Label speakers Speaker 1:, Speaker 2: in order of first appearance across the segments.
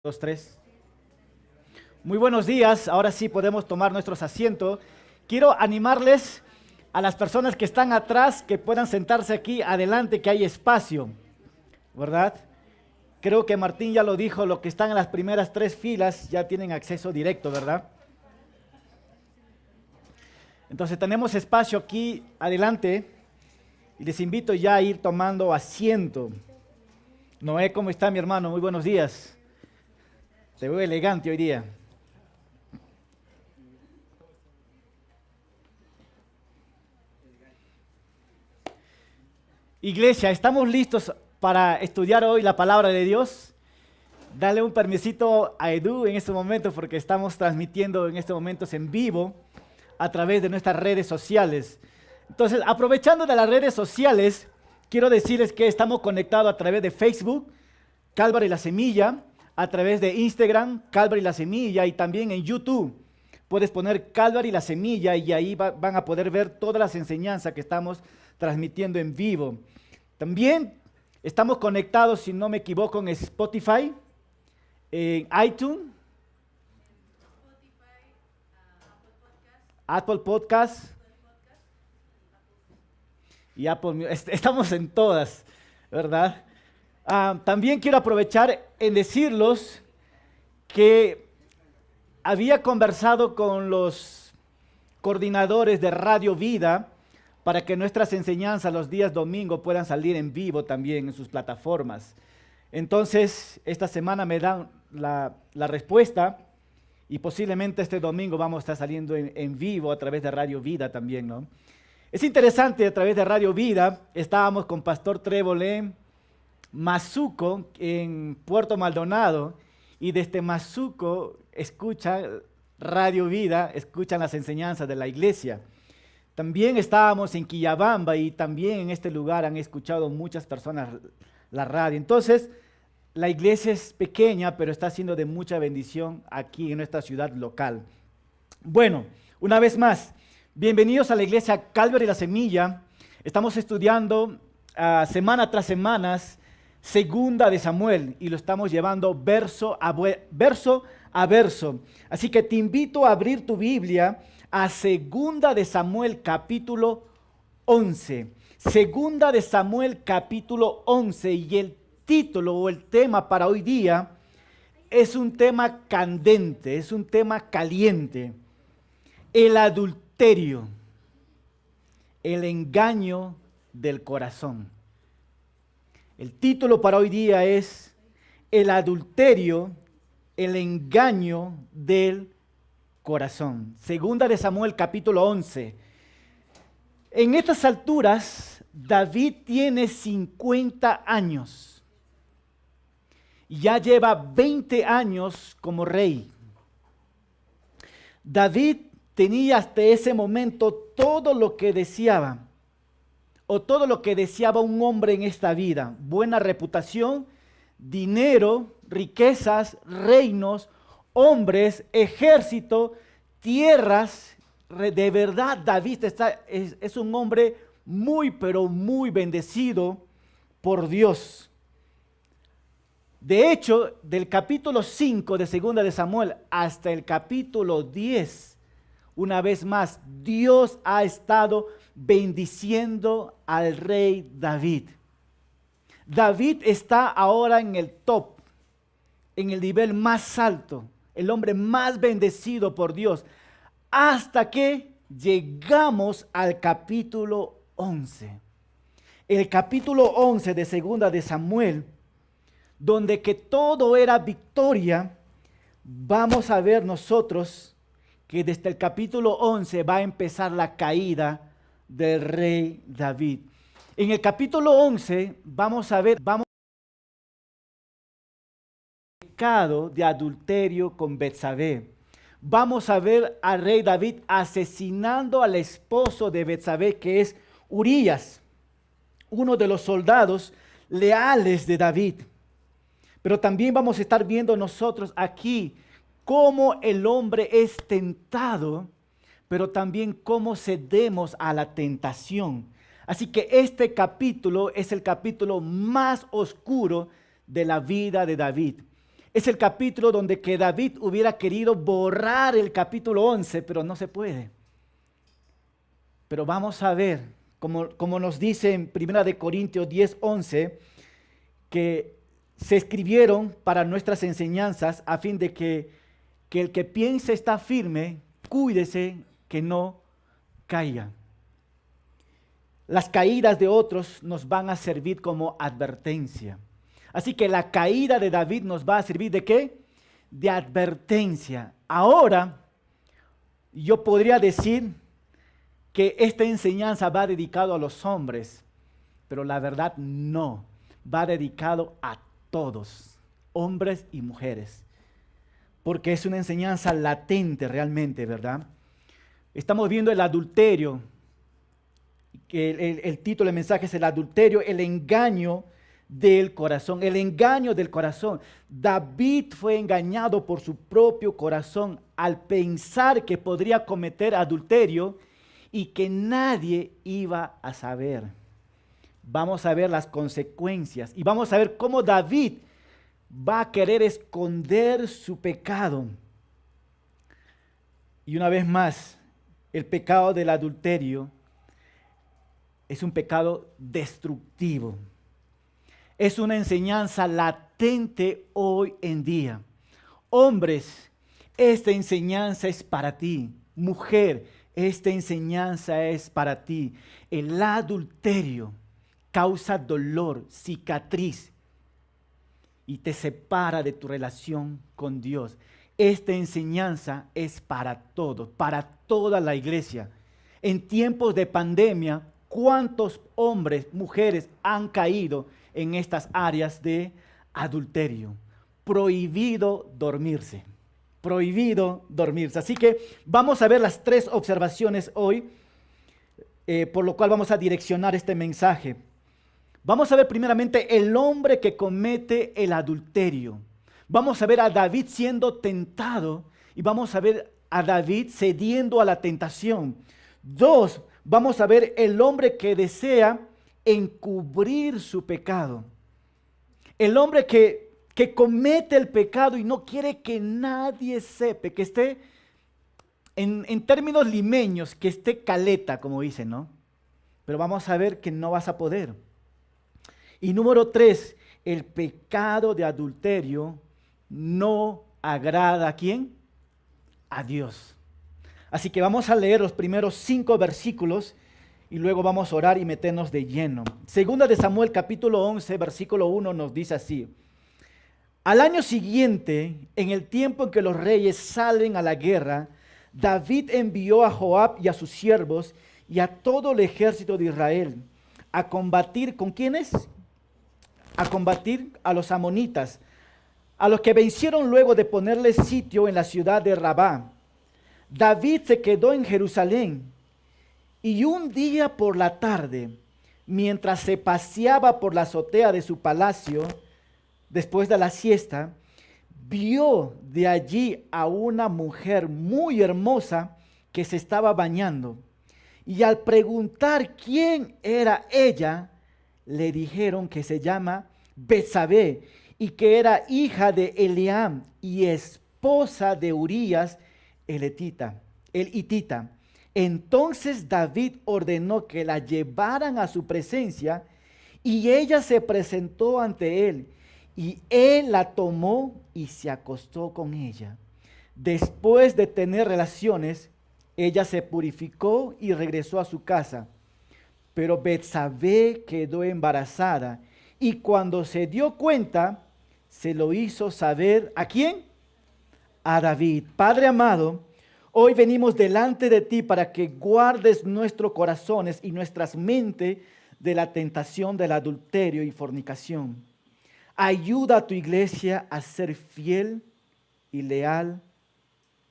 Speaker 1: Dos, tres. Muy buenos días, ahora sí podemos tomar nuestros asientos. Quiero animarles a las personas que están atrás que puedan sentarse aquí adelante, que hay espacio, ¿verdad? Creo que Martín ya lo dijo, los que están en las primeras tres filas ya tienen acceso directo, ¿verdad? Entonces tenemos espacio aquí adelante y les invito ya a ir tomando asiento. Noé, ¿cómo está mi hermano? Muy buenos días. Te veo elegante hoy día. Iglesia, ¿estamos listos para estudiar hoy la palabra de Dios? Dale un permisito a Edu en este momento porque estamos transmitiendo en estos momentos en vivo a través de nuestras redes sociales. Entonces, aprovechando de las redes sociales, quiero decirles que estamos conectados a través de Facebook, Calvary La Semilla, a través de Instagram, Calvary La Semilla, y también en YouTube. Puedes poner Calvary La Semilla y ahí van a poder ver todas las enseñanzas que estamos transmitiendo en vivo. También estamos conectados, si no me equivoco, en Spotify, en iTunes, Apple Podcast y Apple Music. Estamos en todas, ¿verdad? También quiero aprovechar en decirlos que había conversado con los coordinadores de Radio Vida para que nuestras enseñanzas los días domingo puedan salir en vivo también en sus plataformas. Entonces, esta semana me dan la respuesta y posiblemente este domingo vamos a estar saliendo en vivo a través de Radio Vida también, ¿no? Es interesante, a través de Radio Vida, estábamos con Pastor Trébolé Mazuco en Puerto Maldonado y desde Mazuco escuchan Radio Vida, escuchan las enseñanzas de la iglesia. También estábamos en Quillabamba y también en este lugar han escuchado muchas personas la radio. Entonces, la iglesia es pequeña, pero está siendo de mucha bendición aquí en nuestra ciudad local. Bueno, una vez más, bienvenidos a la iglesia Calvary La Semilla. Estamos estudiando semana tras semana Segunda de Samuel y lo estamos llevando verso a verso. Así que te invito a abrir tu Biblia a Segunda de Samuel capítulo 11. Segunda de Samuel capítulo 11 y el título o el tema para hoy día es un tema candente, es un tema caliente. El adulterio, el engaño del corazón. El título para hoy día es el adulterio, el engaño del corazón. Segunda de Samuel capítulo 11. En estas alturas, David tiene 50 años. Ya lleva 20 años como rey. David tenía hasta ese momento todo lo que deseaba, o todo lo que deseaba un hombre en esta vida: buena reputación, dinero, riquezas, reinos, hombres, ejército, tierras. De verdad, David es un hombre muy, pero muy bendecido por Dios. De hecho, del capítulo 5 de Segunda de Samuel hasta el capítulo 10, una vez más, Dios ha estado bendiciendo al rey David. David está ahora en el top, en el nivel más alto, el hombre más bendecido por Dios, hasta que llegamos al capítulo 11. El capítulo 11 de Segunda de Samuel, donde que todo era victoria. Vamos a ver nosotros que desde el capítulo 11 va a empezar la caída del rey David. En el capítulo 11 vamos a ver pecado de adulterio con Betsabé. Vamos a ver al rey David asesinando al esposo de Betsabé, que es Urías, uno de los soldados leales de David. Pero también vamos a estar viendo nosotros aquí cómo el hombre es tentado, pero también cómo cedemos a la tentación. Así que este capítulo es el capítulo más oscuro de la vida de David. Es el capítulo donde que David hubiera querido borrar el capítulo 11, pero no se puede. Pero vamos a ver, como nos dice en 1 Corintios 10:11, que se escribieron para nuestras enseñanzas a fin de que el que piense está firme, cuídese que no caiga. Las caídas de otros nos van a servir como advertencia. Así que la caída de David nos va a servir ¿de qué? De advertencia. Ahora, yo podría decir que esta enseñanza va dedicado a los hombres, pero la verdad no, va dedicado a todos, hombres y mujeres, porque es una enseñanza latente realmente, ¿verdad? Estamos viendo el adulterio, que el título del mensaje es el adulterio, el engaño del corazón, el engaño del corazón. David fue engañado por su propio corazón al pensar que podría cometer adulterio y que nadie iba a saber. Vamos a ver las consecuencias y vamos a ver cómo David va a querer esconder su pecado. Y una vez más, el pecado del adulterio es un pecado destructivo. Es una enseñanza latente hoy en día. Hombres, esta enseñanza es para ti. Mujer, esta enseñanza es para ti. El adulterio causa dolor, cicatriz y te separa de tu relación con Dios. Esta enseñanza es para todos, para toda la iglesia. En tiempos de pandemia, ¿cuántos hombres, mujeres han caído en estas áreas de adulterio? Prohibido dormirse. Prohibido dormirse. Así que vamos a ver las 3 observaciones hoy, por lo cual vamos a direccionar este mensaje. Vamos a ver primeramente el hombre que comete el adulterio. Vamos a ver a David siendo tentado y vamos a ver a David cediendo a la tentación. 2, vamos a ver el hombre que desea encubrir su pecado. El hombre que comete el pecado y no quiere que nadie sepa, que esté, en términos limeños, que esté caleta, como dicen, ¿no? Pero vamos a ver que no vas a poder. Y número 3, el pecado de adulterio no agrada ¿a quién? A Dios. Así que vamos a leer los primeros 5 versículos y luego vamos a orar y meternos de lleno. Segunda de Samuel capítulo 11, versículo 1 nos dice así. Al año siguiente, en el tiempo en que los reyes salen a la guerra, David envió a Joab y a sus siervos y a todo el ejército de Israel a combatir, ¿con quiénes? A combatir a los amonitas, a los que vencieron luego de ponerles sitio en la ciudad de Rabá. David se quedó en Jerusalén y un día por la tarde, mientras se paseaba por la azotea de su palacio, después de la siesta, vio de allí a una mujer muy hermosa que se estaba bañando. Y al preguntar quién era ella, le dijeron que se llama Betsabé y que era hija de Eliam y esposa de Urías el hitita. Entonces David ordenó que la llevaran a su presencia y ella se presentó ante él y él la tomó y se acostó con ella. Después de tener relaciones, ella se purificó y regresó a su casa. Pero Betsabé quedó embarazada y cuando se dio cuenta, se lo hizo saber ¿a quién? A David. Padre amado, hoy venimos delante de ti para que guardes nuestros corazones y nuestras mentes de la tentación del adulterio y fornicación. Ayuda a tu iglesia a ser fiel y leal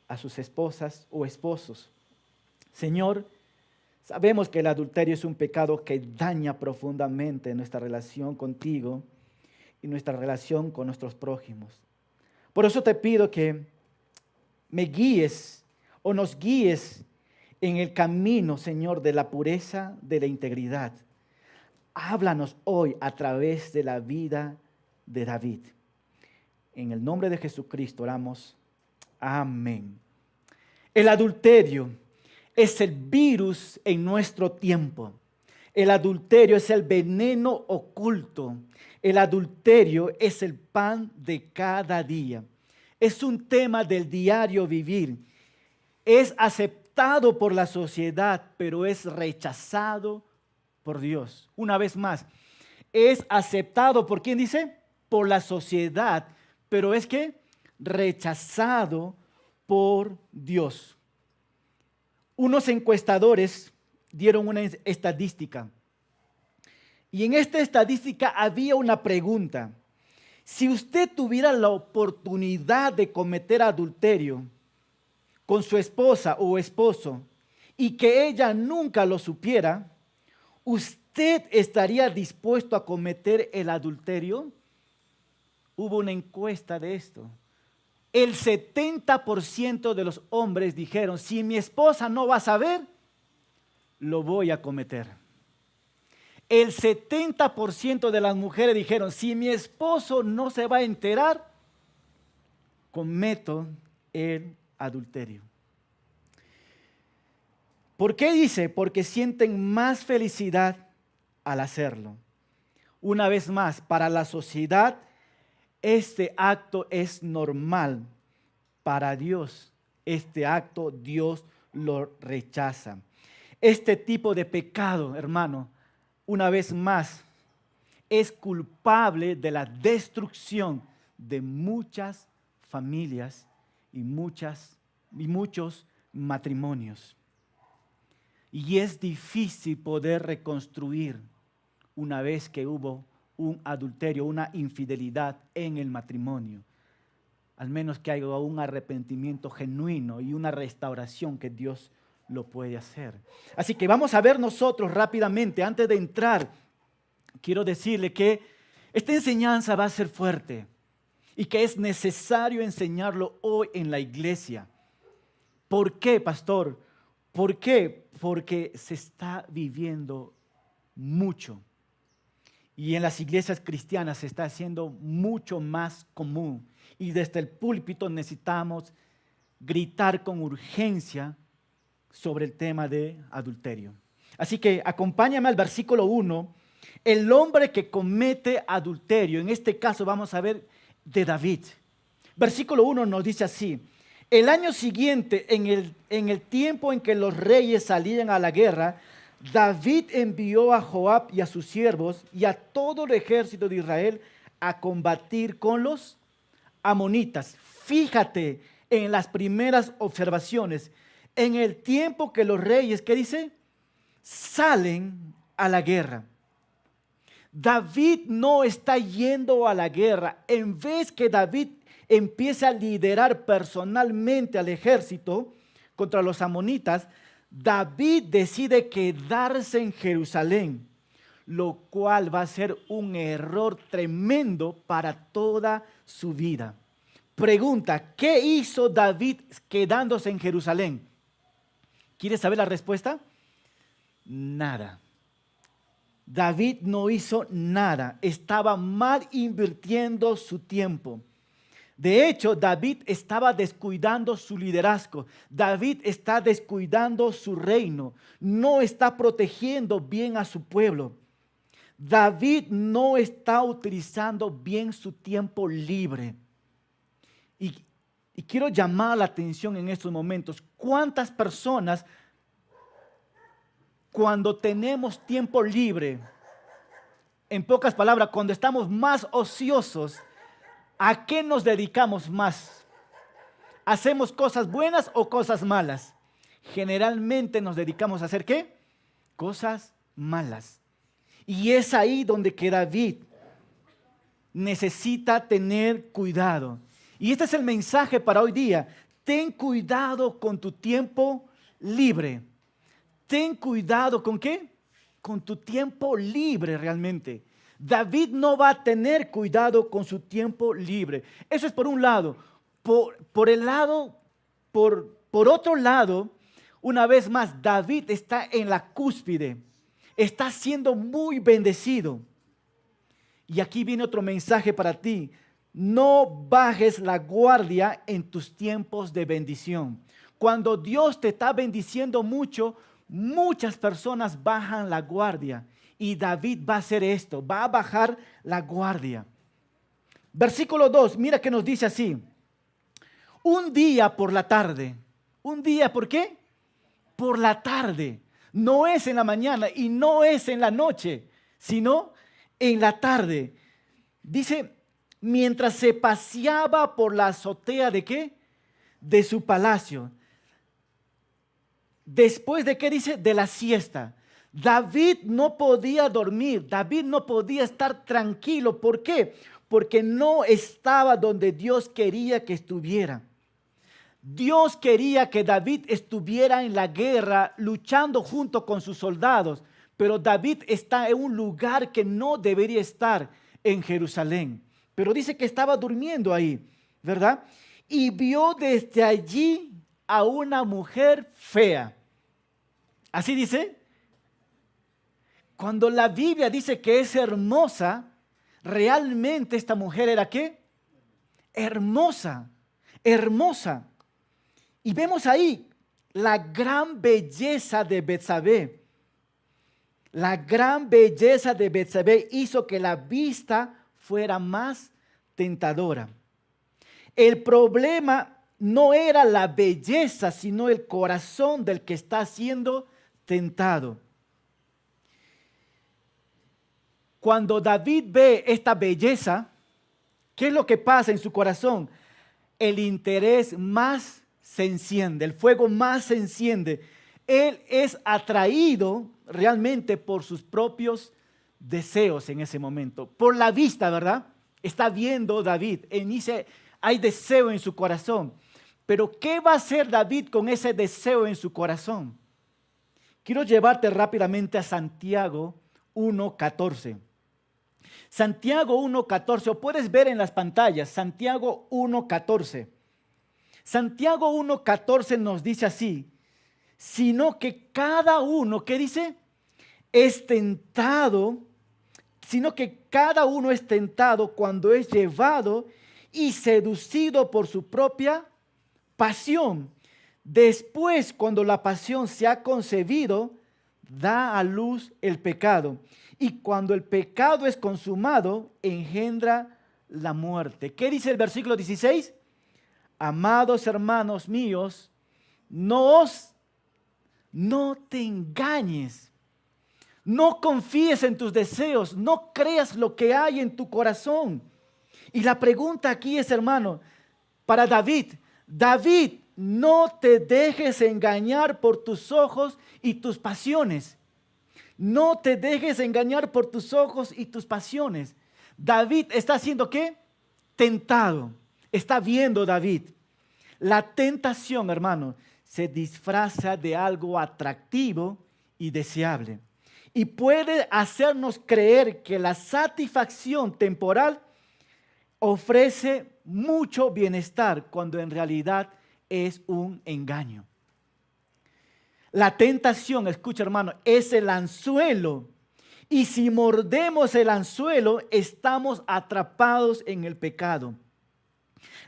Speaker 1: a sus esposas o esposos. Señor, sabemos que el adulterio es un pecado que daña profundamente nuestra relación contigo y nuestra relación con nuestros prójimos. Por eso te pido que me guíes o nos guíes en el camino, Señor, de la pureza, de la integridad. Háblanos hoy a través de la vida de David. En el nombre de Jesucristo oramos. Amén. El adulterio es el virus en nuestro tiempo. El adulterio es el veneno oculto. El adulterio es el pan de cada día. Es un tema del diario vivir. Es aceptado por la sociedad, pero es rechazado por Dios. Una vez más, es aceptado por ¿quién dice? Por la sociedad, pero es que rechazado por Dios. Unos encuestadores dieron una estadística. Y en esta estadística había una pregunta. Si usted tuviera la oportunidad de cometer adulterio con su esposa o esposo y que ella nunca lo supiera, ¿usted estaría dispuesto a cometer el adulterio? Hubo una encuesta de esto. El 70% de los hombres dijeron, si mi esposa no va a saber, lo voy a cometer. El 70% de las mujeres dijeron, si mi esposo no se va a enterar, cometo el adulterio. ¿Por qué dice? Porque sienten más felicidad al hacerlo. Una vez más, para la sociedad, este acto es normal. Para Dios, este acto Dios lo rechaza. Este tipo de pecado, hermano, una vez más, es culpable de la destrucción de muchas familias y muchos matrimonios. Y es difícil poder reconstruir una vez que hubo un adulterio, una infidelidad en el matrimonio. Al menos que haya un arrepentimiento genuino y una restauración que Dios lo puede hacer. Así que vamos a ver nosotros rápidamente, antes de entrar, quiero decirle que esta enseñanza va a ser fuerte y que es necesario enseñarlo hoy en la iglesia. ¿Por qué, pastor? ¿Por qué? Porque se está viviendo mucho. Y en las iglesias cristianas se está haciendo mucho más común. Y desde el púlpito necesitamos gritar con urgencia sobre el tema de adulterio. Así que acompáñame al versículo 1. El hombre que comete adulterio, en este caso vamos a ver de David. Versículo 1 nos dice así: el año siguiente, en el tiempo en que los reyes salían a la guerra, David envió a Joab y a sus siervos y a todo el ejército de Israel a combatir con los amonitas. Fíjate en las primeras observaciones. En el tiempo que los reyes, ¿qué dice? Salen a la guerra. David no está yendo a la guerra. En vez que David empiece a liderar personalmente al ejército contra los amonitas, David decide quedarse en Jerusalén, lo cual va a ser un error tremendo para toda su vida. Pregunta, ¿qué hizo David quedándose en Jerusalén? ¿Quieres saber la respuesta? Nada. David no hizo nada, estaba mal invirtiendo su tiempo. De hecho, David estaba descuidando su liderazgo. David está descuidando su reino. No está protegiendo bien a su pueblo. David no está utilizando bien su tiempo libre. Y quiero llamar la atención en estos momentos. ¿Cuántas personas, cuando tenemos tiempo libre, en pocas palabras, cuando estamos más ociosos, ¿a qué nos dedicamos más? ¿Hacemos cosas buenas o cosas malas? Generalmente nos dedicamos a hacer ¿qué? Cosas malas. Y es ahí donde que David necesita tener cuidado. Y este es el mensaje para hoy día. Ten cuidado con tu tiempo libre. Ten cuidado ¿con qué? Con tu tiempo libre realmente. David no va a tener cuidado con su tiempo libre. Eso es por un lado. Por otro lado, una vez más, David está en la cúspide. Está siendo muy bendecido. Y aquí viene otro mensaje para ti. no bajes la guardia en tus tiempos de bendición. Cuando Dios te está bendiciendo mucho, muchas personas bajan la guardia. Y David va a hacer esto, va a bajar la guardia. Versículo 2, mira que nos dice así. Un día por la tarde. Un día, ¿por qué? Por la tarde. No es en la mañana y no es en la noche, sino en la tarde. Dice, mientras se paseaba por la azotea ¿de qué? De su palacio. Después de qué dice, de la siesta. David no podía dormir, David no podía estar tranquilo. ¿Por qué? Porque no estaba donde Dios quería que estuviera. Dios quería que David estuviera en la guerra luchando junto con sus soldados, pero David está en un lugar que no debería estar, en Jerusalén. Pero dice que estaba durmiendo ahí, ¿verdad? Y vio desde allí a una mujer fea. Así dice. Cuando la Biblia dice que es hermosa, realmente esta mujer era ¿qué? Hermosa, hermosa. Y vemos ahí la gran belleza de Betsabé. La gran belleza de Betsabé hizo que la vista fuera más tentadora. El problema no era la belleza, sino el corazón del que está siendo tentado. Cuando David ve esta belleza, ¿qué es lo que pasa en su corazón? El interés más se enciende, el fuego más se enciende. Él es atraído realmente por sus propios deseos en ese momento. Por la vista, ¿verdad? Está viendo David, hay deseo en su corazón. Pero ¿qué va a hacer David con ese deseo en su corazón? Quiero llevarte rápidamente a Santiago 1:14. Santiago 1:14, o puedes ver en las pantallas, Santiago 1:14. Santiago 1:14 nos dice así, sino que cada uno, ¿qué dice? Es tentado, sino que cada uno es tentado cuando es llevado y seducido por su propia pasión. Después, cuando la pasión se ha concebido, da a luz el pecado. Y cuando el pecado es consumado, engendra la muerte. ¿Qué dice el versículo 16? Amados hermanos míos, no te engañes. No confíes en tus deseos. No creas lo que hay en tu corazón. Y la pregunta aquí es, hermano, para David. David, no te dejes engañar por tus ojos y tus pasiones. No te dejes engañar por tus ojos y tus pasiones. David está haciendo ¿qué? Tentado. Está viendo David. La tentación, hermano, se disfraza de algo atractivo y deseable. Y puede hacernos creer que la satisfacción temporal ofrece mucho bienestar cuando en realidad es un engaño. La tentación, escucha hermano, es el anzuelo. Y si mordemos el anzuelo, estamos atrapados en el pecado.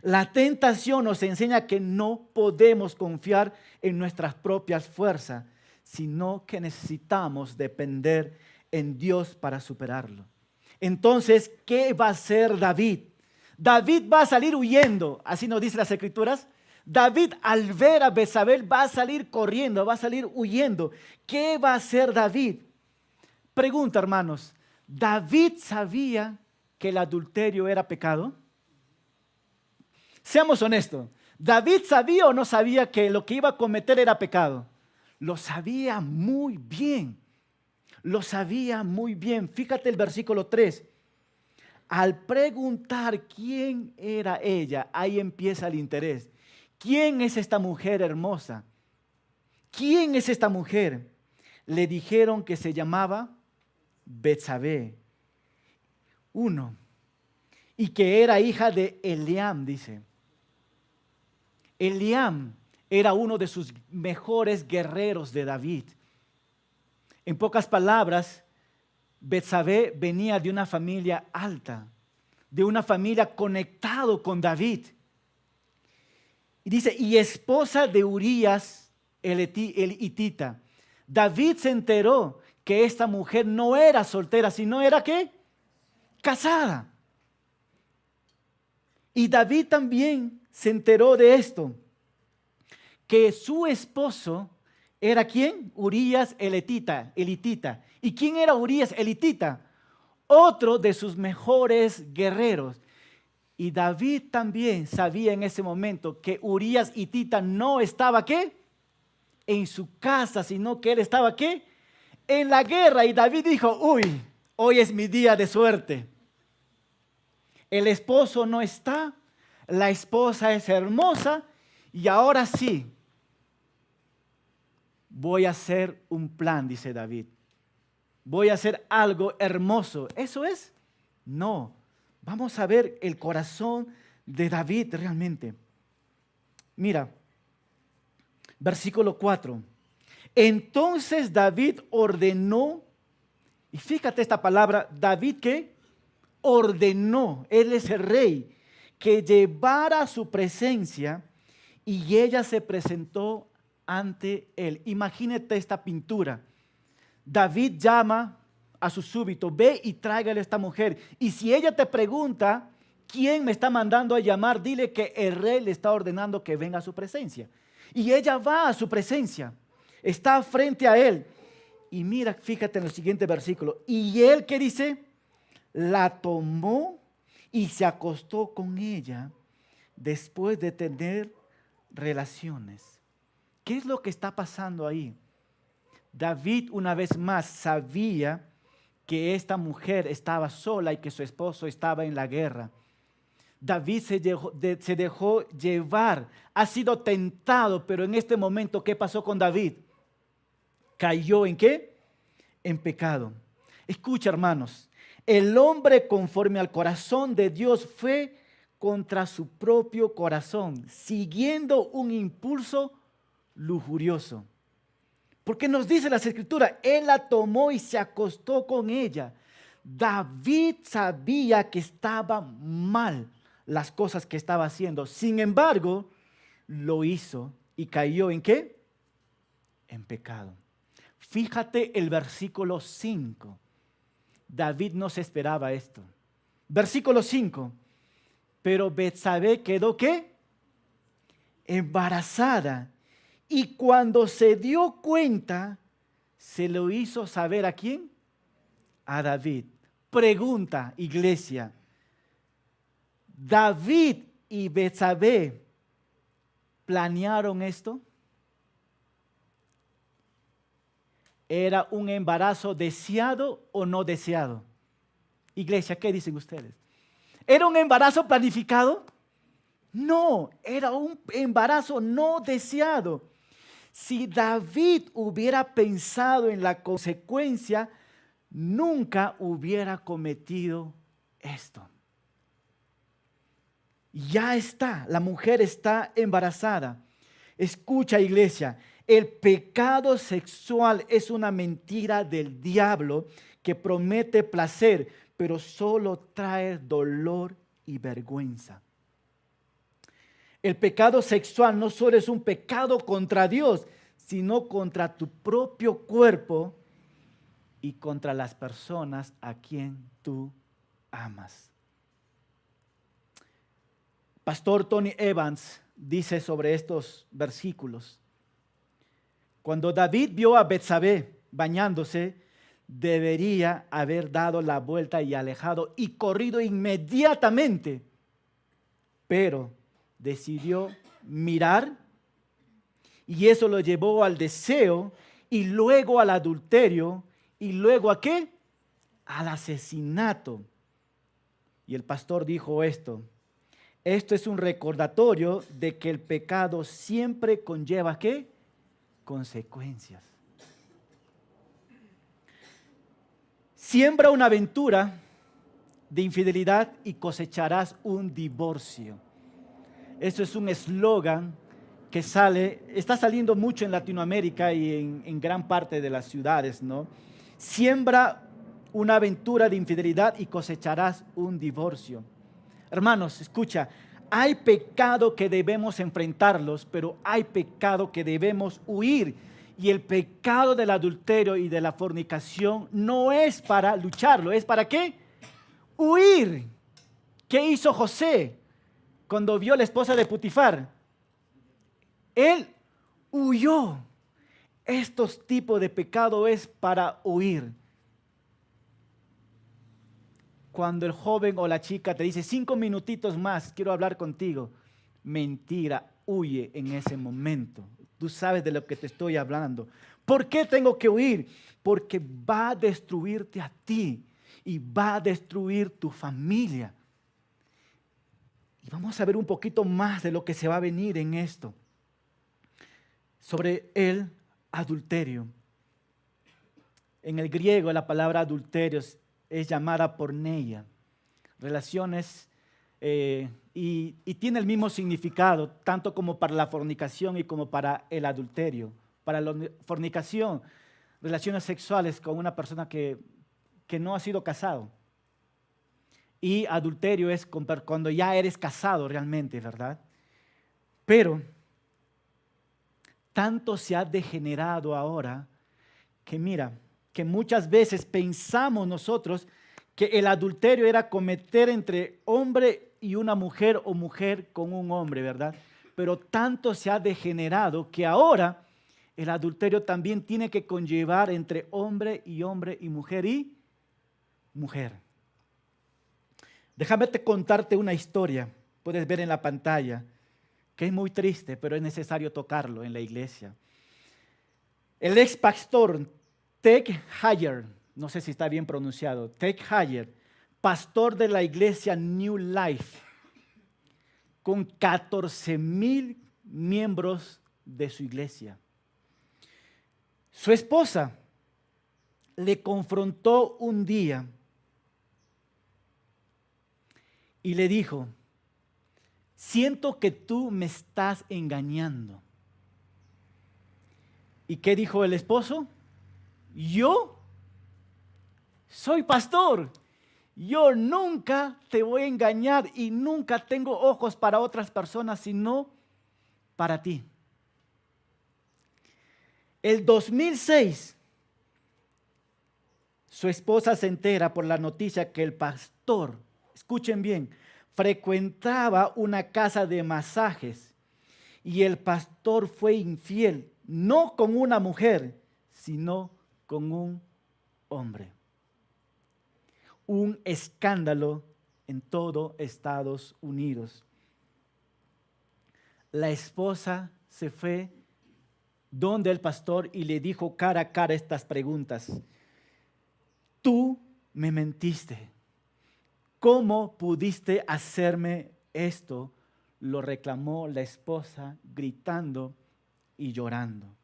Speaker 1: La tentación nos enseña que no podemos confiar en nuestras propias fuerzas, sino que necesitamos depender en Dios para superarlo. Entonces, ¿qué va a hacer David? David va a salir huyendo, así nos dicen las Escrituras. David, al ver a Betsabé, va a salir corriendo, va a salir huyendo. ¿Qué va a hacer David? Pregunta, hermanos, ¿David sabía que el adulterio era pecado? Seamos honestos, ¿David sabía o no sabía que lo que iba a cometer era pecado? Lo sabía muy bien, lo sabía muy bien. Fíjate el versículo 3. Al preguntar quién era ella, ahí empieza el interés. ¿Quién es esta mujer hermosa? ¿Quién es esta mujer? Le dijeron que se llamaba Betsabé. 1. Y que era hija de Eliam, dice. Eliam era uno de sus mejores guerreros de David. En pocas palabras, Betsabé venía de una familia alta. de una familia conectado con David. Y dice, y esposa de Urías el hitita. David se enteró que esta mujer no era soltera, sino era ¿qué? Casada. Y David también se enteró de esto, que su esposo era ¿quién? Urías el hitita. ¿Y quién era Urías el hitita? Otro de sus mejores guerreros. Y David también sabía en ese momento que Urías hitita no estaba ¿qué? En su casa, sino que él estaba ¿qué? En la guerra. Y David dijo, uy, hoy es mi día de suerte. El esposo no está, la esposa es hermosa y ahora sí, voy a hacer un plan, dice David. Voy a hacer algo hermoso. ¿Eso es? No. Vamos a ver el corazón de David realmente. Mira, versículo 4. Entonces David ordenó, y fíjate esta palabra, David ¿qué? Ordenó, él es el rey, que llevara a su presencia y ella se presentó ante él. Imagínate esta pintura. David llama a su súbdito, ve y tráigale a esta mujer. Y si ella te pregunta, ¿quién me está mandando a llamar? Dile que el rey le está ordenando que venga a su presencia. Y ella va a su presencia, está frente a él. Y mira, fíjate en el siguiente versículo. Y él, ¿qué dice? La tomó y se acostó con ella después de tener relaciones. ¿Qué es lo que está pasando ahí? David una vez más sabía que esta mujer estaba sola y que su esposo estaba en la guerra. David se dejó llevar, ha sido tentado, pero en este momento, ¿qué pasó con David? ¿Cayó en qué? En pecado. Escucha, hermanos, el hombre conforme al corazón de Dios fue contra su propio corazón, siguiendo un impulso lujurioso. Porque nos dice las Escrituras, él la tomó y se acostó con ella. David sabía que estaba mal las cosas que estaba haciendo. Sin embargo, lo hizo y cayó ¿en qué? En pecado. Fíjate el versículo 5. David no se esperaba esto. Versículo 5. Pero Betsabé quedó ¿qué? Embarazada. Y cuando se dio cuenta, se lo hizo saber ¿a quién? A David. Pregunta, iglesia. ¿David y Betsabé planearon esto? ¿Era un embarazo deseado o no deseado? Iglesia, ¿qué dicen ustedes? ¿Era un embarazo planificado? No, era un embarazo no deseado. Si David hubiera pensado en la consecuencia, nunca hubiera cometido esto. Ya está, la mujer está embarazada. Escucha, iglesia, el pecado sexual es una mentira del diablo que promete placer, pero solo trae dolor y vergüenza. El pecado sexual no solo es un pecado contra Dios, sino contra tu propio cuerpo y contra las personas a quien tú amas. Pastor Tony Evans dice sobre estos versículos: cuando David vio a Betsabé bañándose, debería haber dado la vuelta y alejado y corrido inmediatamente, pero decidió mirar y eso lo llevó al deseo y luego al adulterio y luego ¿a qué? Al asesinato. Y el pastor dijo esto: esto es un recordatorio de que el pecado siempre conlleva ¿qué? Consecuencias. Siembra una aventura de infidelidad y cosecharás un divorcio. Eso es un eslogan que está saliendo mucho en Latinoamérica y en gran parte de las ciudades, ¿no? Siembra una aventura de infidelidad y cosecharás un divorcio. Hermanos, escucha, hay pecado que debemos enfrentarlos, pero hay pecado que debemos huir. Y el pecado del adulterio y de la fornicación no es para lucharlo, ¿es para qué? Huir. ¿Qué hizo José cuando vio a la esposa de Potifar? Él huyó. Estos tipos de pecado es para huir. Cuando el joven o la chica te dice 5 minutitos más, quiero hablar contigo. Mentira, huye en ese momento. Tú sabes de lo que te estoy hablando. ¿Por qué tengo que huir? Porque va a destruirte a ti y va a destruir tu familia. Y vamos a ver un poquito más de lo que se va a venir en esto. Sobre el adulterio. En el griego la palabra adulterio es llamada porneia. Relaciones y tiene el mismo significado, tanto como para la fornicación y como para el adulterio. Para la fornicación, relaciones sexuales con una persona que no ha sido casado. Y adulterio es cuando ya eres casado realmente, ¿verdad? Pero tanto se ha degenerado ahora que mira, que muchas veces pensamos nosotros que el adulterio era cometer entre hombre y una mujer o mujer con un hombre, ¿verdad? Pero tanto se ha degenerado que ahora el adulterio también tiene que conllevar entre hombre y mujer y mujer. Déjame contarte una historia, puedes ver en la pantalla, que es muy triste, pero es necesario tocarlo en la iglesia. El ex pastor Ted Hayer, no sé si está bien pronunciado, Ted Hayer, pastor de la iglesia New Life, con 14,000 miembros de su iglesia. Su esposa le confrontó un día y le dijo, siento que tú me estás engañando. ¿Y qué dijo el esposo? Yo soy pastor. Yo nunca te voy a engañar y nunca tengo ojos para otras personas sino para ti. El 2006, su esposa se entera por la noticia que el pastor, escuchen bien, frecuentaba una casa de masajes y el pastor fue infiel, no con una mujer, sino con un hombre. Un escándalo en todo Estados Unidos. La esposa se fue donde el pastor y le dijo cara a cara estas preguntas. Tú me mentiste. ¿Cómo pudiste hacerme esto? Lo reclamó la esposa gritando y llorando.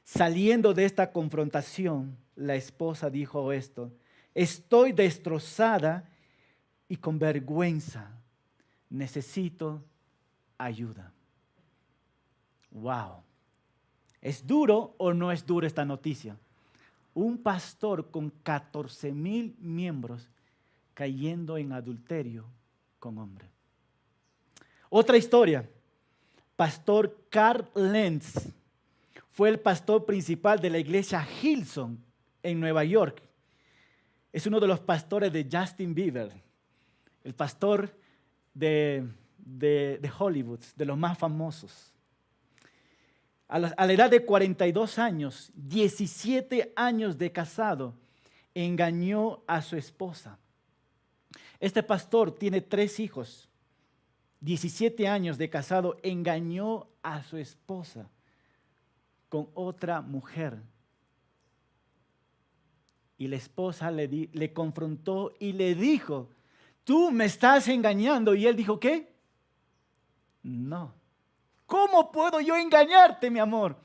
Speaker 1: Saliendo de esta confrontación, la esposa dijo esto: estoy destrozada y con vergüenza. Necesito ayuda. Wow. ¿Es duro o no es duro esta noticia? Un pastor con 14,000 miembros cayendo en adulterio con hombre. Otra historia. Pastor Carl Lentz fue el pastor principal de la iglesia Hillsong en Nueva York. Es uno de los pastores de Justin Bieber, el pastor de Hollywood, de los más famosos. A la edad de 42 años, 17 años de casado, engañó a su esposa. Este pastor tiene 3 hijos, 17 años de casado, engañó a su esposa con otra mujer. Y la esposa le confrontó y le dijo, tú me estás engañando. Y él dijo, ¿qué? No. ¿Cómo puedo yo engañarte, mi amor?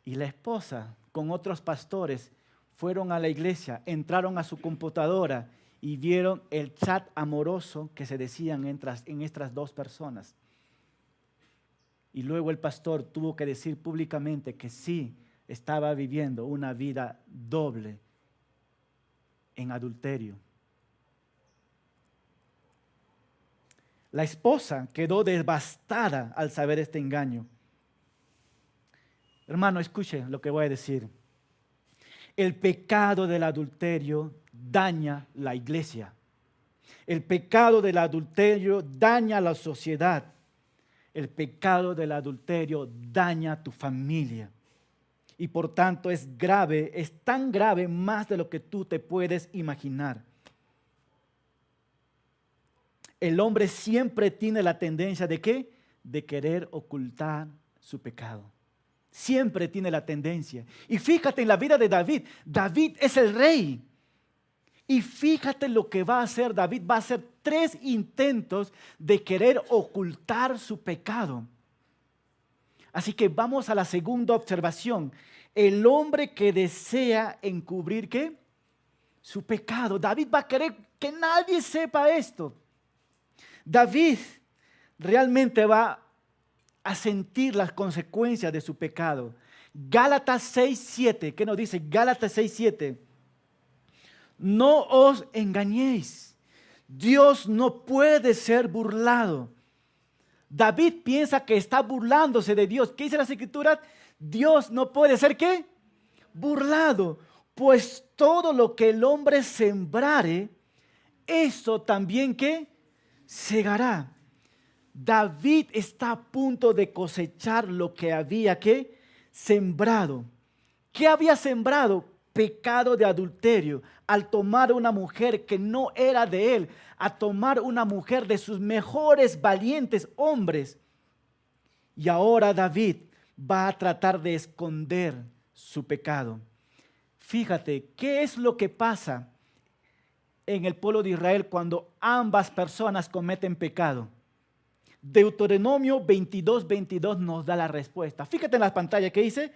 Speaker 1: Y la esposa con otros pastores fueron a la iglesia, entraron a su computadora y vieron el chat amoroso que se decían en estas 2 personas. Y luego el pastor tuvo que decir públicamente que sí, estaba viviendo una vida doble en adulterio. La esposa quedó devastada al saber este engaño. Hermano, escuche lo que voy a decir. El pecado del adulterio daña la iglesia. El pecado del adulterio daña la sociedad. El pecado del adulterio daña tu familia. Y por tanto es grave, es tan grave más de lo que tú te puedes imaginar. El hombre siempre tiene la tendencia ¿de qué? De querer ocultar su pecado. Siempre tiene la tendencia. Y fíjate en la vida de David. David es el rey. Y fíjate lo que va a hacer David. Va a hacer 3 intentos de querer ocultar su pecado. Así que vamos a la segunda observación. El hombre que desea encubrir ¿qué? Su pecado. David va a querer que nadie sepa esto. David realmente va a sentir las consecuencias de su pecado. Gálatas 6:7, ¿qué nos dice? Gálatas 6:7. No os engañéis, Dios no puede ser burlado. David piensa que está burlándose de Dios. ¿Qué dice las Escrituras? Dios no puede ser ¿qué? Burlado, pues todo lo que el hombre sembrare, eso también ¿qué? Segará. David está a punto de cosechar lo que había ¿qué? Sembrado. ¿Qué había sembrado? Pecado de adulterio, al tomar una mujer que no era de él, a tomar una mujer de sus mejores valientes hombres. Y ahora David va a tratar de esconder su pecado. Fíjate, ¿qué es lo que pasa en el pueblo de Israel cuando ambas personas cometen pecado? Deuteronomio 22:22 nos da la respuesta. Fíjate en la pantalla que dice: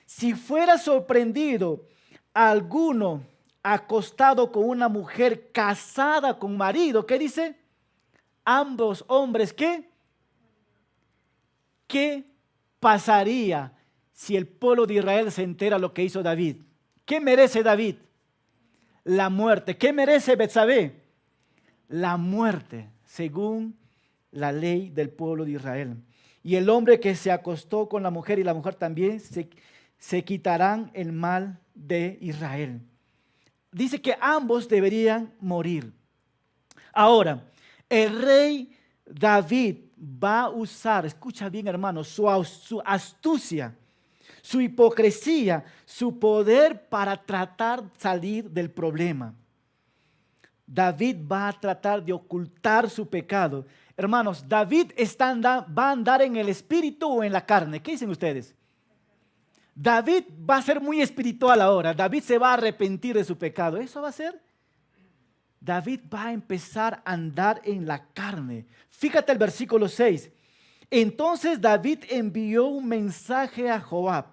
Speaker 1: si fuera sorprendido alguno acostado con una mujer casada con marido, ¿qué dice? Ambos hombres, ¿qué? ¿Qué pasaría si el pueblo de Israel se entera lo que hizo David? ¿Qué merece David? La muerte. ¿Qué merece Betsabé? La muerte, según la ley del pueblo de Israel. Y el hombre que se acostó con la mujer y la mujer también se quitarán el mal de Israel. Dice que ambos deberían morir. Ahora, el rey David va a usar, escucha bien hermano, su astucia, su hipocresía, su poder para tratar de salir del problema. David va a tratar de ocultar su pecado. Hermanos, David va a andar en el espíritu o en la carne. ¿Qué dicen ustedes? David va a ser muy espiritual ahora. David se va a arrepentir de su pecado. ¿Eso va a ser? David va a empezar a andar en la carne. Fíjate el versículo 6. Entonces David envió un mensaje a Joab,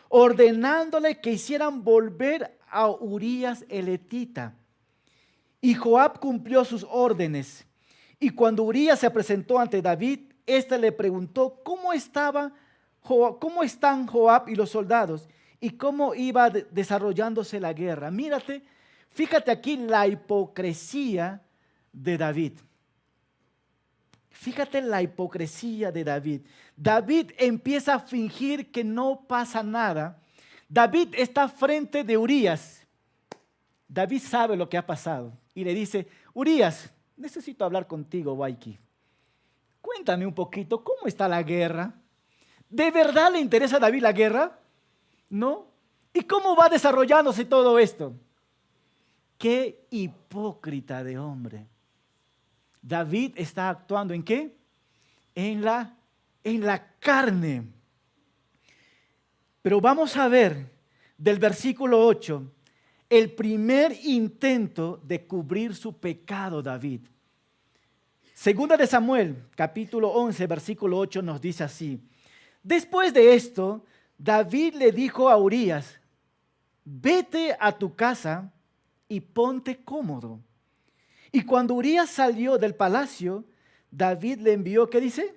Speaker 1: ordenándole que hicieran volver a Urías el Etita. Y Joab cumplió sus órdenes. Y cuando Urías se presentó ante David, éste le preguntó cómo están Joab y los soldados y cómo iba desarrollándose la guerra. Fíjate aquí la hipocresía de David. Fíjate la hipocresía de David. David empieza a fingir que no pasa nada. David está frente de Urías. David sabe lo que ha pasado y le dice: Urías, necesito hablar contigo, Waiki. Cuéntame un poquito, ¿cómo está la guerra? ¿De verdad le interesa a David la guerra? ¿No? ¿Y cómo va desarrollándose todo esto? ¡Qué hipócrita de hombre! David está actuando ¿en qué? En la carne. Pero vamos a ver del versículo 8 el primer intento de cubrir su pecado David. Segunda de Samuel, capítulo 11, versículo 8 nos dice así: después de esto, David le dijo a Urías: vete a tu casa y ponte cómodo. Y cuando Urías salió del palacio, David le envió, ¿qué dice?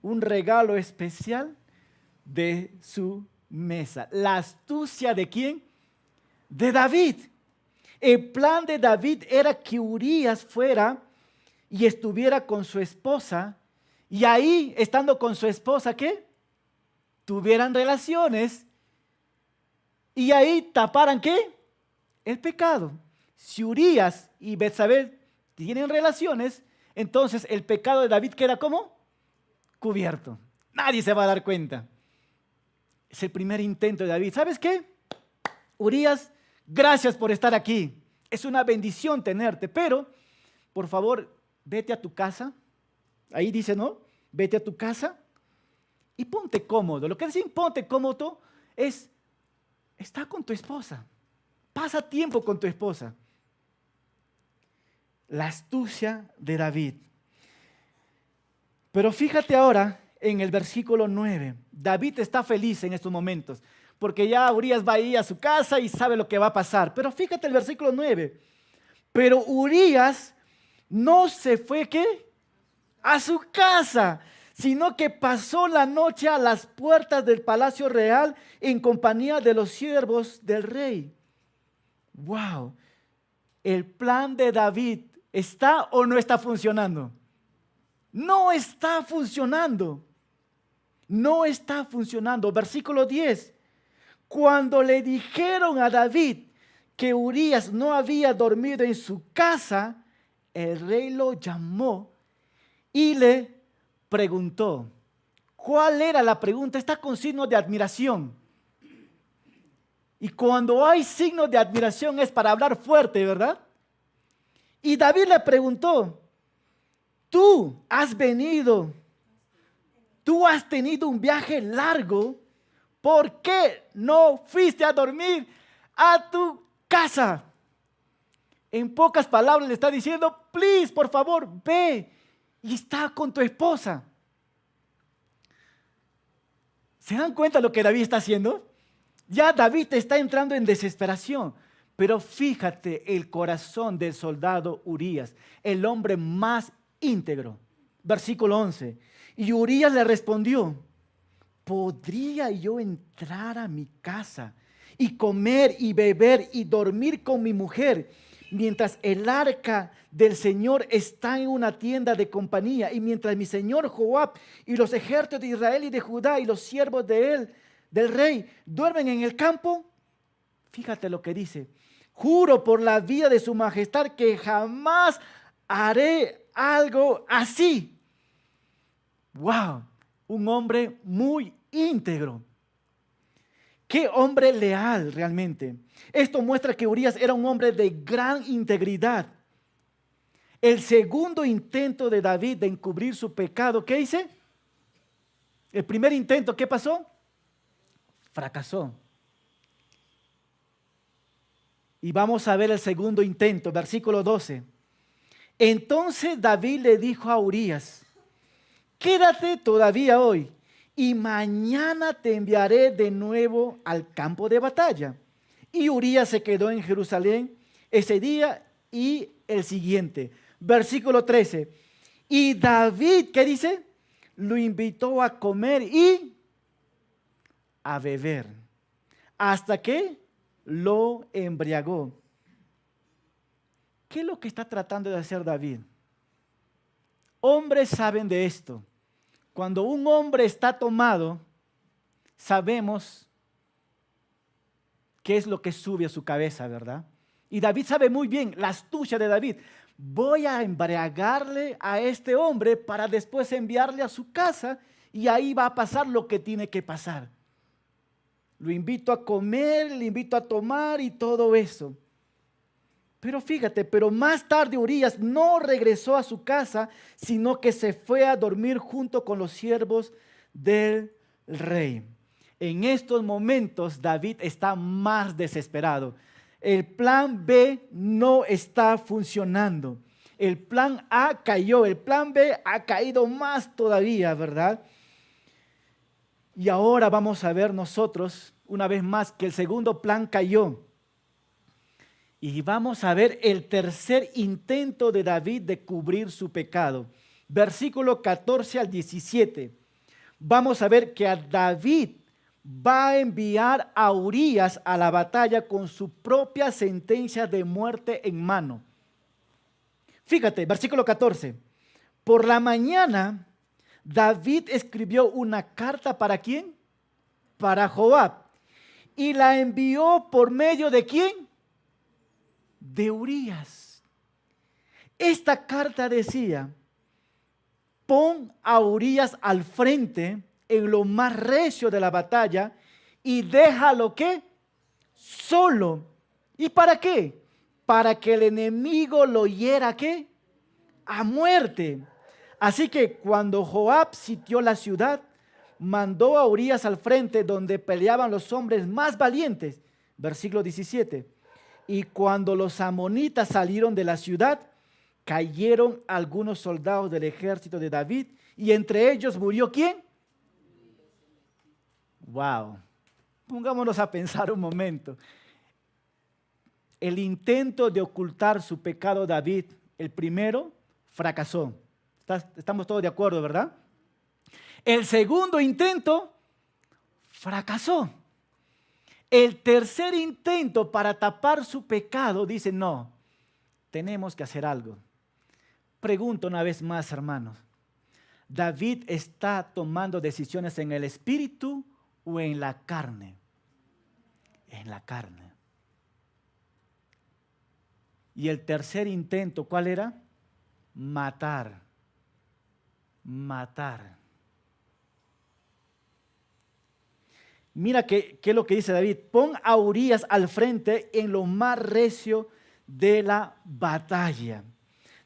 Speaker 1: Un regalo especial de su mesa. La astucia ¿de quién? De David. El plan de David era que Urías fuera y estuviera con su esposa, y ahí, estando con su esposa, ¿qué? Tuvieran relaciones, y ahí taparan, ¿qué? El pecado. Si Urías y Betsabé tienen relaciones, entonces el pecado de David queda ¿cómo? Cubierto. Nadie se va a dar cuenta. Es el primer intento de David. ¿Sabes qué? Urías, gracias por estar aquí. Es una bendición tenerte, pero por favor, vete a tu casa. Ahí dice, ¿no? Vete a tu casa y ponte cómodo. Lo que dicen ponte cómodo es, está con tu esposa. Pasa tiempo con tu esposa. La astucia de David. Pero fíjate ahora en el versículo 9. David está feliz en estos momentos, porque ya Urías va a ir a su casa y sabe lo que va a pasar. Pero fíjate el versículo 9. Pero Urías no se fue, ¿qué? A su casa, sino que pasó la noche a las puertas del palacio real en compañía de los siervos del rey. ¡Wow! El plan de David ¿está o no está funcionando? No está funcionando. No está funcionando. Versículo 10. Cuando le dijeron a David que Urías no había dormido en su casa, el rey lo llamó y le preguntó. ¿Cuál era la pregunta? Está con signo de admiración. Y cuando hay signos de admiración es para hablar fuerte, ¿verdad? Y David le preguntó, tú has tenido un viaje largo, ¿por qué no fuiste a dormir a tu casa? En pocas palabras le está diciendo, please, por favor, ve y está con tu esposa. ¿Se dan cuenta de lo que David está haciendo? Ya David está entrando en desesperación. Pero fíjate el corazón del soldado Urías, el hombre más íntegro. Versículo 11. Y Urías le respondió, ¿podría yo entrar a mi casa y comer y beber y dormir con mi mujer mientras el arca del Señor está en una tienda de compañía y mientras mi señor Joab y los ejércitos de Israel y de Judá y los siervos de él, del rey, duermen en el campo? Fíjate lo que dice. Juro por la vida de su majestad que jamás haré algo así. ¡Wow! Un hombre muy íntegro. ¡Qué hombre leal realmente! Esto muestra que Urías era un hombre de gran integridad. El segundo intento de David de encubrir su pecado, ¿qué hice? El primer intento, ¿qué pasó? Fracasó. Y vamos a ver el segundo intento, versículo 12. Entonces David le dijo a Urías, quédate todavía hoy y mañana te enviaré de nuevo al campo de batalla. Y Urías se quedó en Jerusalén ese día y el siguiente. Versículo 13. Y David, ¿qué dice? Lo invitó a comer y a beber. ¿Hasta que lo embriagó? ¿Qué es lo que está tratando de hacer David? Hombres saben de esto. Cuando un hombre está tomado, sabemos qué es lo que sube a su cabeza, ¿verdad? Y David sabe muy bien la astucia de David. Voy a embriagarle a este hombre para después enviarle a su casa y ahí va a pasar lo que tiene que pasar. Lo invito a comer, le invito a tomar y todo eso. Pero fíjate, pero más tarde Urías no regresó a su casa, sino que se fue a dormir junto con los siervos del rey. En estos momentos David está más desesperado. El plan B no está funcionando. El plan A cayó, el plan B ha caído más todavía, ¿verdad? Y ahora vamos a ver nosotros, una vez más, que el segundo plan cayó. Y vamos a ver el tercer intento de David de cubrir su pecado. Versículo 14 al 17. Vamos a ver que a David va a enviar a Urías a la batalla con su propia sentencia de muerte en mano. Fíjate, versículo 14. Por la mañana, David escribió una carta ¿para quién? Para Joab. Y la envió por medio ¿de quién? De Urías. Esta carta decía: pon a Urías al frente en lo más recio de la batalla y déjalo ¿qué? Solo. ¿Y para qué? Para que el enemigo lo hiera ¿qué? A muerte. Así que cuando Joab sitió la ciudad, mandó a Urías al frente donde peleaban los hombres más valientes. Versículo 17. Y cuando los amonitas salieron de la ciudad, cayeron algunos soldados del ejército de David y entre ellos murió ¿quién? Wow. Pongámonos a pensar un momento. El intento de ocultar su pecado David, el primero, fracasó. Estamos todos de acuerdo, ¿verdad? El segundo intento fracasó. El tercer intento para tapar su pecado dice: no, tenemos que hacer algo. Pregunto una vez más, hermanos, ¿David está tomando decisiones en el espíritu o en la carne? En la carne. Y el tercer intento, ¿cuál era? Matar. Matar. Mira qué es lo que dice David: pon a Urías al frente en lo más recio de la batalla.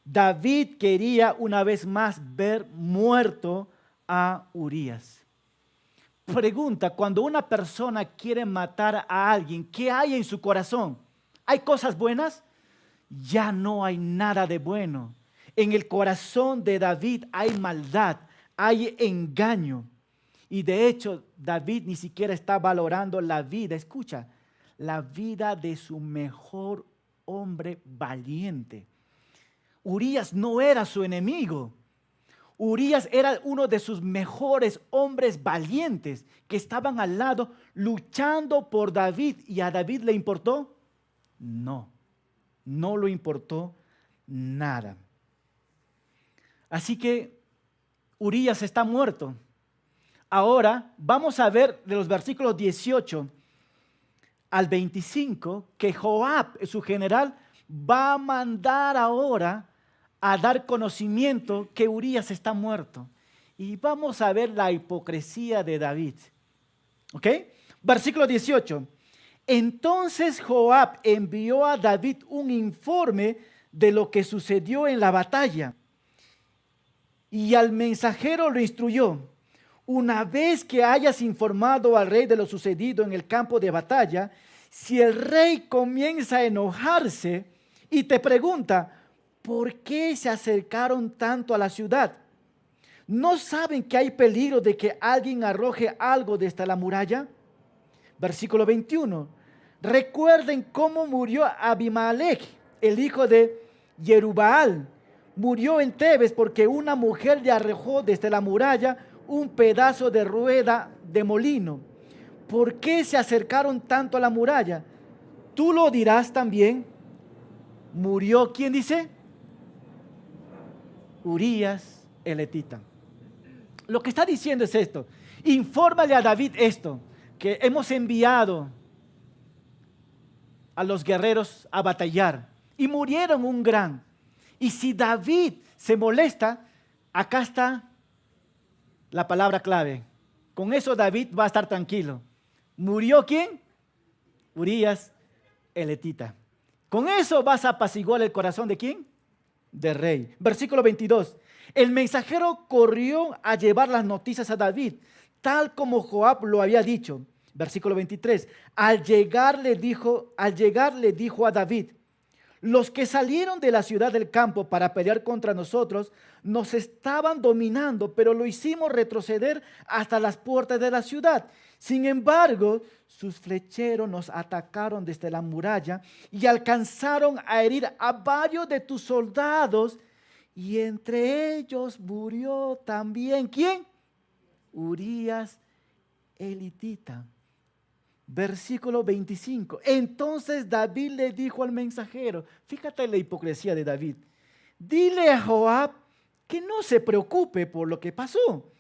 Speaker 1: David quería una vez más ver muerto a Urías. Pregunta: cuando una persona quiere matar a alguien, ¿qué hay en su corazón? ¿Hay cosas buenas? Ya no hay nada de bueno. En el corazón de David hay maldad, hay engaño. Y de hecho, David ni siquiera está valorando la vida. Escucha, la vida de su mejor hombre valiente. Urías no era su enemigo. Urías era uno de sus mejores hombres valientes que estaban al lado luchando por David. ¿Y a David le importó? No, no le importó nada. Así que Urías está muerto. Ahora vamos a ver de los versículos 18 al 25 que Joab, su general, va a mandar ahora a dar conocimiento que Urías está muerto. Y vamos a ver la hipocresía de David. ¿Ok? Versículo 18. Entonces Joab envió a David un informe de lo que sucedió en la batalla. Y al mensajero lo instruyó: una vez que hayas informado al rey de lo sucedido en el campo de batalla, si el rey comienza a enojarse y te pregunta: ¿por qué se acercaron tanto a la ciudad? ¿No saben que hay peligro de que alguien arroje algo desde la muralla? Versículo 21. Recuerden cómo murió Abimelech, el hijo de Jerubbaal. Murió en Tebes porque una mujer le arrojó desde la muralla un pedazo de rueda de molino. ¿Por qué se acercaron tanto a la muralla? Tú lo dirás también. Murió, ¿quién dice? Urías el hetita. Lo que está diciendo es esto: infórmale a David esto, que hemos enviado a los guerreros a batallar y murieron un gran. Y si David se molesta, acá está la palabra clave. Con eso David va a estar tranquilo. ¿Murió quién? Urías el hetita. Con eso vas a apaciguar el corazón ¿de quién? Del rey. Versículo 22. El mensajero corrió a llevar las noticias a David, tal como Joab lo había dicho. Versículo 23. Al llegar le dijo a David: los que salieron de la ciudad del campo para pelear contra nosotros nos estaban dominando, pero lo hicimos retroceder hasta las puertas de la ciudad. Sin embargo, sus flecheros nos atacaron desde la muralla y alcanzaron a herir a varios de tus soldados, y entre ellos murió también ¿quién? Urías el hitita. Versículo 25. Entonces David le dijo al mensajero, fíjate la hipocresía de David: dile a Joab que no se preocupe por lo que pasó,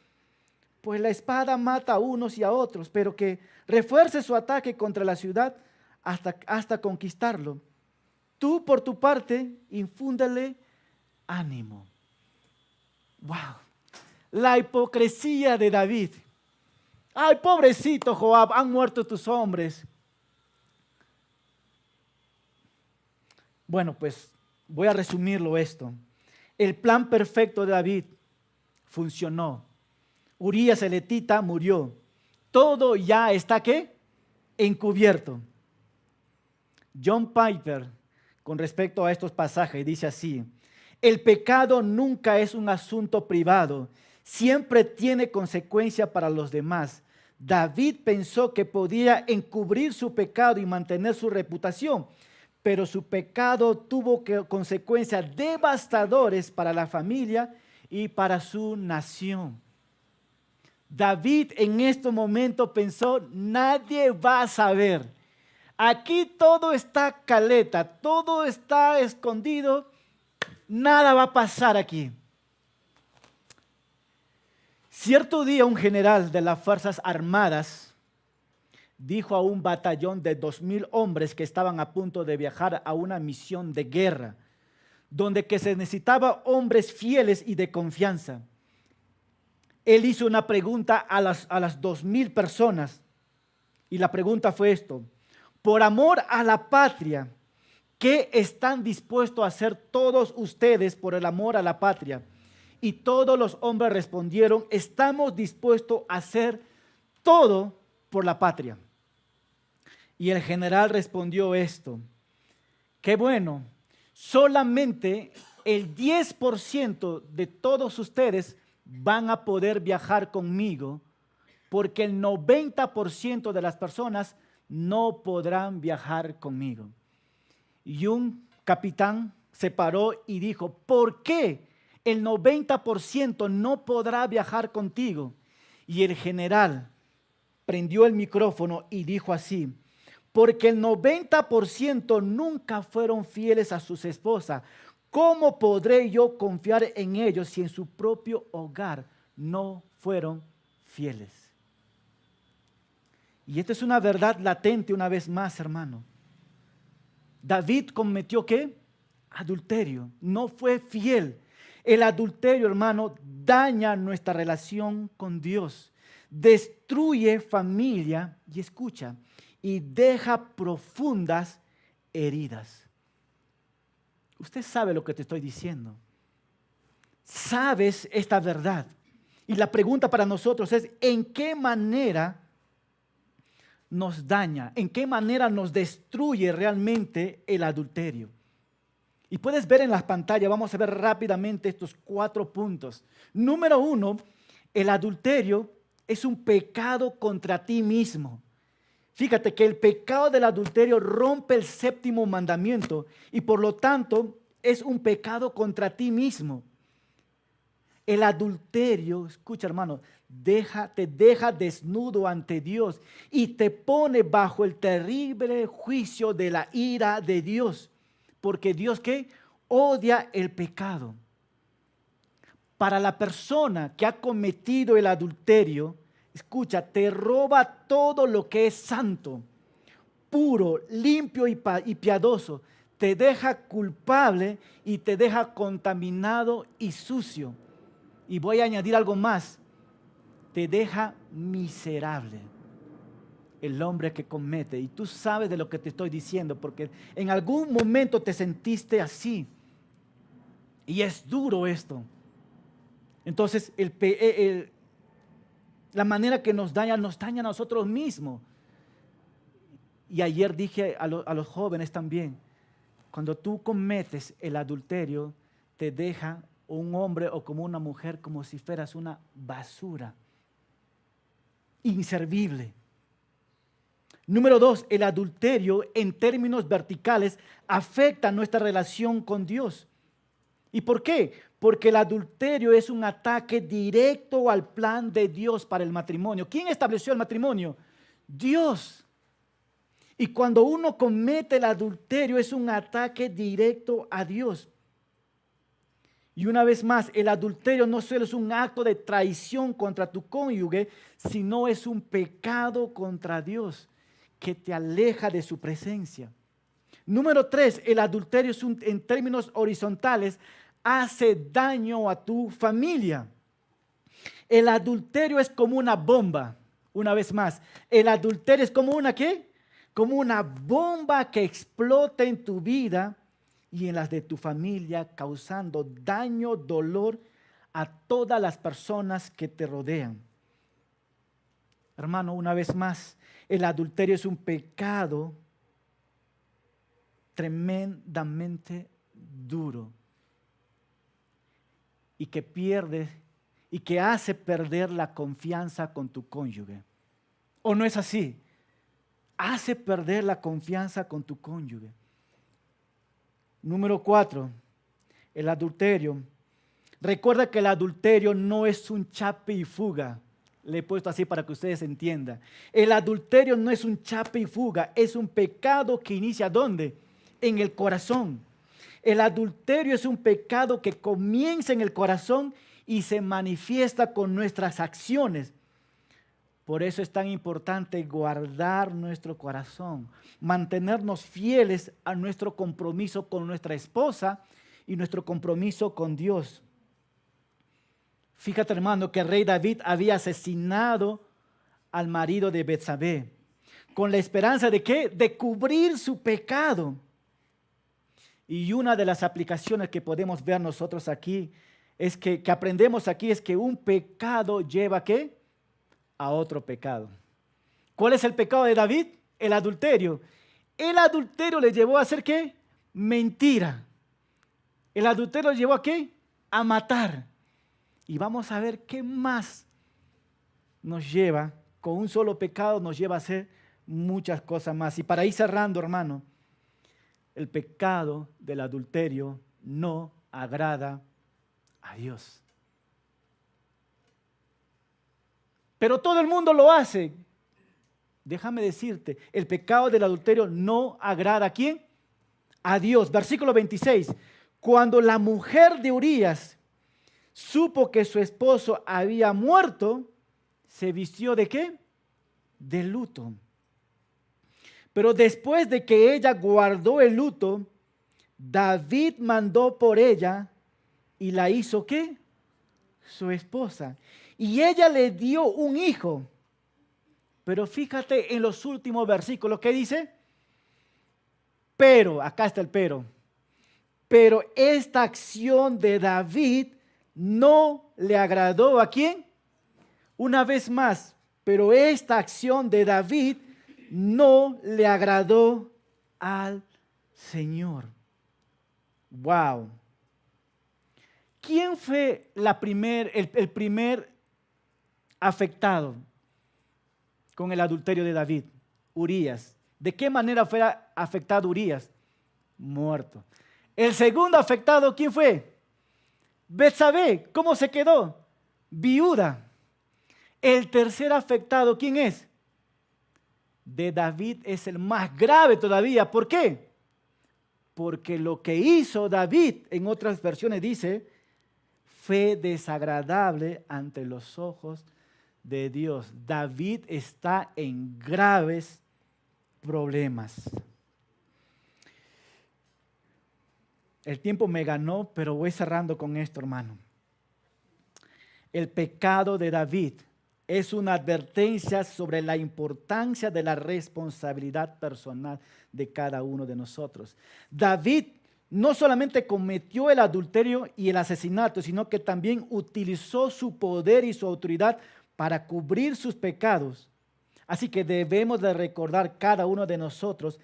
Speaker 1: pues la espada mata a unos y a otros, pero que refuerce su ataque contra la ciudad hasta conquistarlo. Tú, por tu parte, infúndele ánimo. ¡Wow! La hipocresía de David. ¡Ay, pobrecito Joab! Han muerto tus hombres. Bueno, pues voy a resumirlo esto. El plan perfecto de David funcionó. Urías el Etita murió. Todo ya está, ¿qué? Encubierto. John Piper, con respecto a estos pasajes, dice así: el pecado nunca es un asunto privado, siempre tiene consecuencia para los demás. David pensó que podía encubrir su pecado y mantener su reputación, pero su pecado tuvo consecuencias devastadoras para la familia y para su nación. David en este momento pensó: nadie va a saber. Aquí todo está caleta, todo está escondido, nada va a pasar aquí. Cierto día un general de las Fuerzas Armadas dijo a un batallón de 2,000 hombres que estaban a punto de viajar a una misión de guerra, donde que se necesitaba hombres fieles y de confianza. Él hizo una pregunta a las 2,000 personas y la pregunta fue esto: por amor a la patria, ¿qué están dispuestos a hacer todos ustedes por el amor a la patria? Y todos los hombres respondieron: estamos dispuestos a hacer todo por la patria. Y el general respondió esto: qué bueno, solamente el 10% de todos ustedes van a poder viajar conmigo, porque el 90% de las personas no podrán viajar conmigo. Y un capitán se paró y dijo: ¿por qué el 90% no podrá viajar contigo? Y el general prendió el micrófono y dijo así: porque el 90% nunca fueron fieles a sus esposas. ¿Cómo podré yo confiar en ellos si en su propio hogar no fueron fieles? Y esta es una verdad latente una vez más, hermano. David cometió ¿qué? Adulterio, no fue fiel. El adulterio, hermano, daña nuestra relación con Dios, destruye familia y escucha, y deja profundas heridas. Usted sabe lo que te estoy diciendo. Sabes esta verdad. Y la pregunta para nosotros es: ¿en qué manera nos daña? ¿En qué manera nos destruye realmente el adulterio? Y puedes ver en las pantallas, vamos a ver rápidamente estos 4 puntos. Número 1, el adulterio es un pecado contra ti mismo. Fíjate que el pecado del adulterio rompe el 7º mandamiento y por lo tanto es un pecado contra ti mismo. El adulterio, escucha hermano, te deja desnudo ante Dios y te pone bajo el terrible juicio de la ira de Dios. Porque Dios ¿qué? Odia el pecado. Para la persona que ha cometido el adulterio, escucha, te roba todo lo que es santo, puro, limpio y piadoso. Te deja culpable y te deja contaminado y sucio. Y voy a añadir algo más: te deja miserable el hombre que comete. Y tú sabes de lo que te estoy diciendo, porque en algún momento te sentiste así. Y es duro esto. Entonces, la manera que nos daña a nosotros mismos. Y ayer dije a los jóvenes también: cuando tú cometes el adulterio, te deja un hombre o como una mujer como si fueras una basura, inservible. Número 2, el adulterio en términos verticales afecta nuestra relación con Dios. ¿Y por qué? Porque el adulterio es un ataque directo al plan de Dios para el matrimonio. ¿Quién estableció el matrimonio? Dios. Y cuando uno comete el adulterio es un ataque directo a Dios. Y una vez más, el adulterio no solo es un acto de traición contra tu cónyuge, sino es un pecado contra Dios que te aleja de su presencia. Número 3, el adulterio es en términos horizontales, hace daño a tu familia. El adulterio es como una bomba. Una vez más, el adulterio es como una ¿qué? Como una bomba que explota en tu vida y en las de tu familia, causando daño, dolor a todas las personas que te rodean. Hermano, una vez más, el adulterio es un pecado tremendamente duro y que pierde y que hace perder la confianza con tu cónyuge. ¿O no es así? Hace perder la confianza con tu cónyuge. Número 4, el adulterio. Recuerda que el adulterio no es un chape y fuga. Le he puesto así para que ustedes entiendan. El adulterio no es un chape y fuga, es un pecado que inicia ¿dónde? En el corazón. El adulterio es un pecado que comienza en el corazón y se manifiesta con nuestras acciones. Por eso es tan importante guardar nuestro corazón, mantenernos fieles a nuestro compromiso con nuestra esposa y nuestro compromiso con Dios. Fíjate, hermano, que el rey David había asesinado al marido de Betsabé, con la esperanza de ¿qué? De cubrir su pecado. Y una de las aplicaciones que podemos ver nosotros aquí, es que aprendemos aquí, es que un pecado lleva ¿qué? A otro pecado. ¿Cuál es el pecado de David? El adulterio. El adulterio le llevó a hacer ¿qué? Mentira. El adulterio le llevó a ¿qué? A matar. Y vamos a ver qué más nos lleva, con un solo pecado nos lleva a hacer muchas cosas más. Y para ir cerrando, hermano, el pecado del adulterio no agrada a Dios. Pero todo el mundo lo hace. Déjame decirte, el pecado del adulterio no agrada ¿a quién? A Dios. Versículo 26. Cuando la mujer de Urías supo que su esposo había muerto, se vistió ¿de qué? De luto. Pero después de que ella guardó el luto, David mandó por ella y la hizo ¿qué? Su esposa. Y ella le dio un hijo. Pero fíjate en los últimos versículos, ¿qué dice? Pero, acá está el pero. Pero esta acción de David no le agradó ¿a quién? Una vez más, pero esta acción de David no le agradó al Señor. Wow. ¿Quién fue el primer afectado con el adulterio de David? Urías. ¿De qué manera fue afectado Urías? Muerto. El segundo afectado, ¿quién fue? Betsabé. ¿Cómo se quedó? Viuda. El tercer afectado, ¿quién es? De David es el más grave todavía. ¿Por qué? Porque lo que hizo David, en otras versiones dice, fue desagradable ante los ojos de Dios. David está en graves problemas. El tiempo me ganó, pero voy cerrando con esto, hermano. El pecado de David es una advertencia sobre la importancia de la responsabilidad personal de cada uno de nosotros. David no solamente cometió el adulterio y el asesinato, sino que también utilizó su poder y su autoridad para cubrir sus pecados. Así que debemos de recordar cada uno de nosotros,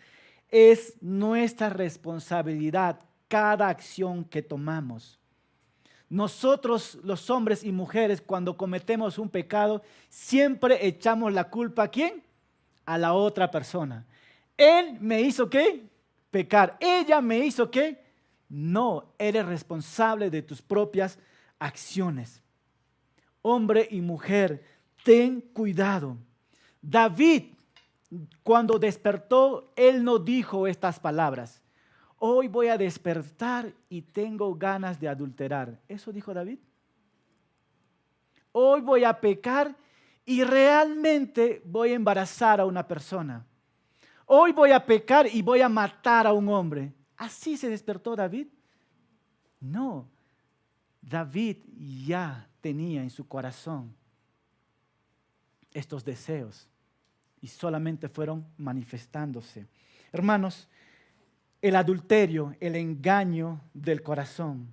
Speaker 1: es nuestra responsabilidad cada acción que tomamos. Nosotros, los hombres y mujeres, cuando cometemos un pecado, siempre echamos la culpa ¿a quién? A la otra persona. Él me hizo ¿qué? Pecar. Ella me hizo ¿qué? No, eres responsable de tus propias acciones. Hombre y mujer, ten cuidado. David, cuando despertó, él no dijo estas palabras. Hoy voy a despertar y tengo ganas de adulterar. ¿Eso dijo David? Hoy voy a pecar y realmente voy a embarazar a una persona. Hoy voy a pecar y voy a matar a un hombre. ¿Así se despertó David? No. David ya tenía en su corazón estos deseos y solamente fueron manifestándose. Hermanos, el adulterio, el engaño del corazón